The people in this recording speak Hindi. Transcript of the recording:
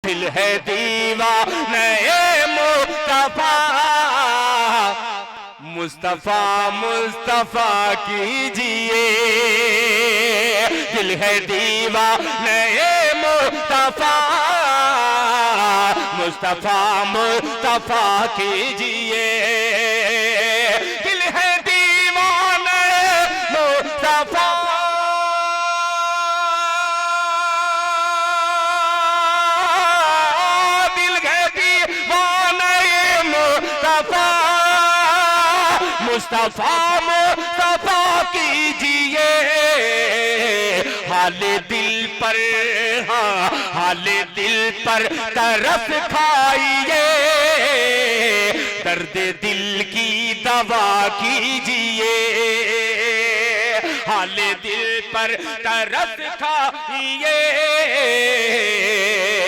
दिल है दीवाना मुस्तफा, मुस्तफा मुस्तफा कीजिए। दिल है दीवाना मुस्तफा, मुस्तफा मुस्तफा कीजिए। दिल है दीवाना मुस्तफा, दिल है दीवाना मुस्तफा, मुस्तफा मुस्तफा कीजिए। हाल दिल पर, हाँ हाल दिल पर तरस खाइए, दर्द दिल की दवा कीजिए। हाल दिल पर तरस खाइए।